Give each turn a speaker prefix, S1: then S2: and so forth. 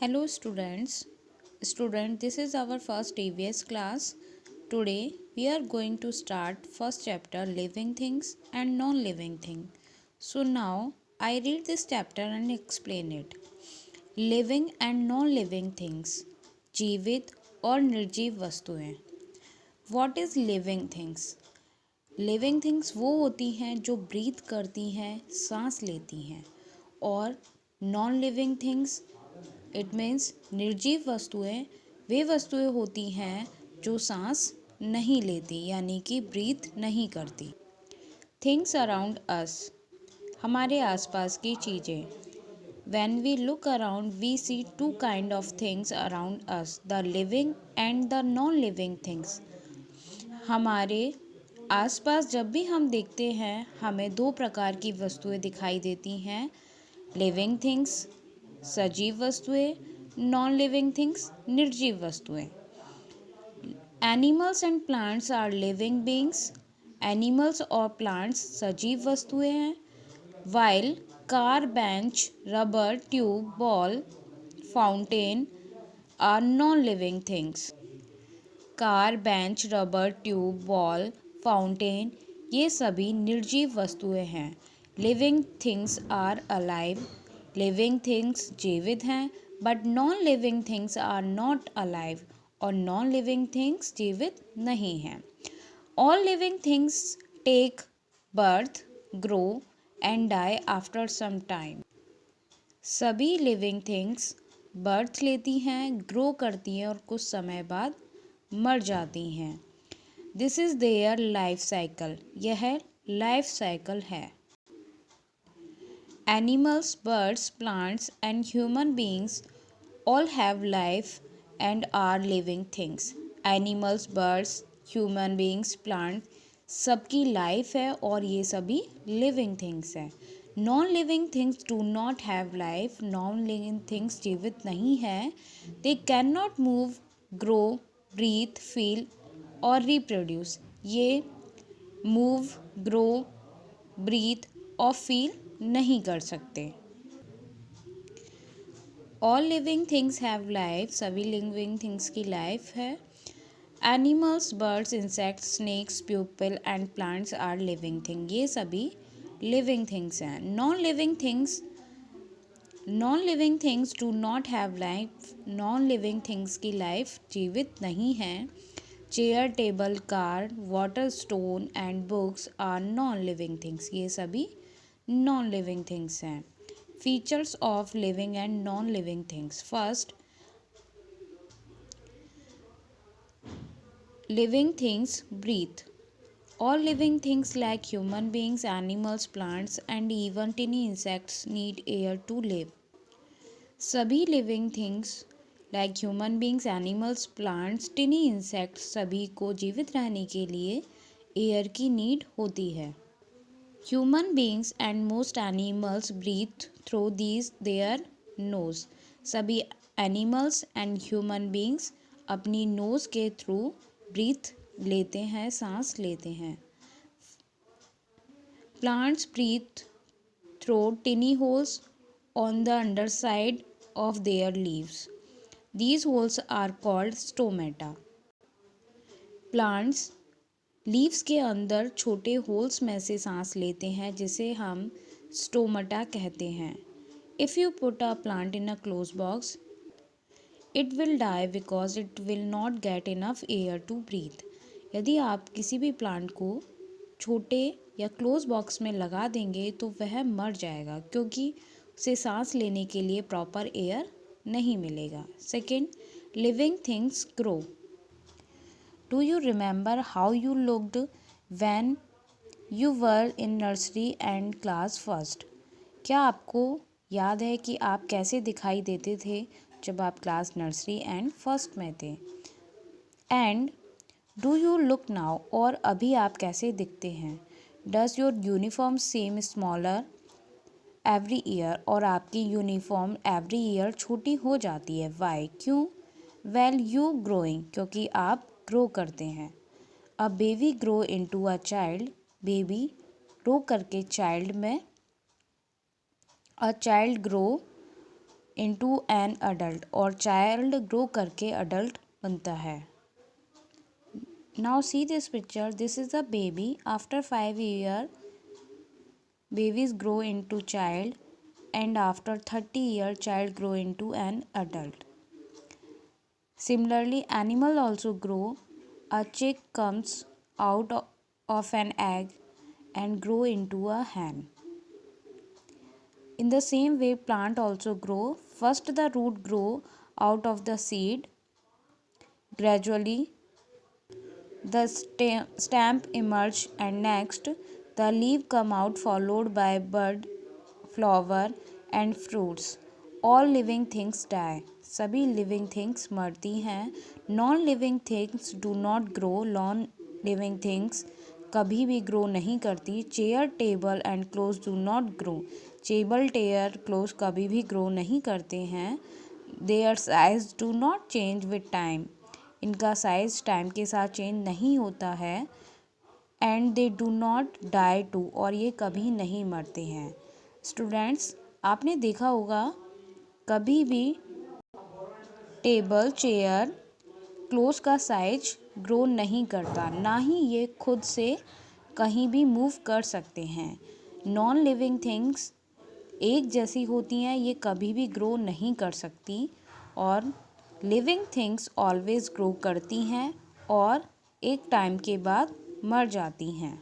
S1: Hello students. This is our first EVS class. Today we are going to start first chapter living things and non-living thing. So now I read this chapter and explain it. Living and non-living things. जीवित और निर्जीव वस्तुएं. What is living things? Living things वो होती हैं जो breathe करती हैं, सांस लेती हैं. और non living things it means निर्जीव वस्तुएं वे वस्तुएं होती हैं जो सांस नहीं लेती यानी कि ब्रीथ नहीं करती. थिंग्स अराउंड अस, हमारे आसपास की चीज़ें. When we look around we see two kind of things around us, the living and the non living things. हमारे आसपास जब भी हम देखते हैं हमें दो प्रकार की वस्तुएं दिखाई देती हैं. लिविंग थिंग्स सजीव वस्तुएं, नॉन लिविंग थिंग्स निर्जीव वस्तुएं. Animals and plants are living beings. Animals और प्लांट्स सजीव वस्तुएं हैं. While car, bench, rubber, tube, ball, fountain are non living things. Car, bench, rubber, tube, ball, fountain ये सभी निर्जीव वस्तुएं हैं. Living things are alive. Living things जीवित हैं but non living things are not alive और नॉन लिविंग थिंग्स जीवित नहीं हैं. All living things take birth, grow and die after some time. सभी लिविंग थिंग्स बर्थ लेती हैं, ग्रो करती हैं और कुछ समय बाद मर जाती हैं. This is their life cycle. यह लाइफ साइकिल है. Animals, birds, plants and human beings all have life and are living things. Animals, birds, human beings, plants सबकी लाइफ है और ये सभी लिविंग थिंग्स हैं. Non living things do not have life. Non living things जीवित नहीं है. They can not move, grow, breathe, feel और रिप्रोड्यूस. ये मूव, ग्रो, ब्रीथ और फील नहीं कर सकते. All living things have life. सभी लिविंग थिंग्स की लाइफ है. Animals, birds, insects, snakes, people and plants are living thing. ये सभी लिविंग थिंग्स हैं. Non living things do not have life. Non living things की लाइफ जीवित नहीं है. Chair, table, car, water, stone and books are non living things. ये सभी non living things हैं. Features of living and non living things. First, living things breathe. All living things like human beings, animals, plants and even tiny insects need air to live. सभी living things like human beings, animals, plants, tiny insects सभी को जीवित रहने के लिए air की need होती है. Human beings and most animals breathe through their nose. सभी animals and human beings अपनी nose के थ्रू breathe लेते हैं, सांस लेते हैं. Plants breathe through tiny holes on the underside of their leaves. These holes are called stomata. Plants leaves के अंदर छोटे होल्स में से सांस लेते हैं जिसे हम स्टोमटा कहते हैं. If you put a plant in a close box it will die because it will not get enough air to breathe. यदि आप किसी भी प्लांट को छोटे या क्लोज बॉक्स में लगा देंगे तो वह मर जाएगा क्योंकि उसे सांस लेने के लिए प्रॉपर एयर नहीं मिलेगा. Second, living things grow. Do you remember how you looked when you were in nursery and class first? क्या आपको याद है कि आप कैसे दिखाई देते थे जब आप क्लास नर्सरी एंड फर्स्ट में थे? And do you look now, और अभी आप कैसे दिखते हैं? Does your uniform same smaller every year, और आपकी यूनिफॉर्म एवरी ईयर छोटी हो जाती है. वाई, क्यों? वेल, यू ग्रोइंग, क्योंकि आप ग्रो करते हैं. A baby grow into a child. Baby grow करके चाइल्ड में. A child grow into an adult, और चाइल्ड ग्रो करके अडल्ट बनता है। Now see this picture, this is a baby. After 5 year babies grow into child, and after 30 years child grow into an adult. Similarly, animal also grow. A chick comes out of an egg and grow into a hen. In the same way, plant also grow. First the root grow out of the seed. Gradually the stem emerge, and next the leaf come out, followed by bud, flower and fruits. All living things die. सभी living things मरती हैं. Non living things do not grow. Non living things कभी भी grow नहीं करती. Chair, table and clothes do not grow. Table, chair, clothes कभी भी grow नहीं करते हैं. Their size do not change with time. इनका साइज टाइम के साथ चेंज नहीं होता है. And they do not die too, और ये कभी नहीं मरते हैं. स्टूडेंट्स, आपने देखा होगा कभी भी टेबल, चेयर, क्लोज का साइज ग्रो नहीं करता, ना ही ये खुद से कहीं भी मूव कर सकते हैं. नॉन लिविंग थिंग्स एक जैसी होती हैं, ये कभी भी ग्रो नहीं कर सकती, और लिविंग थिंग्स ऑलवेज ग्रो करती हैं और एक टाइम के बाद मर जाती हैं.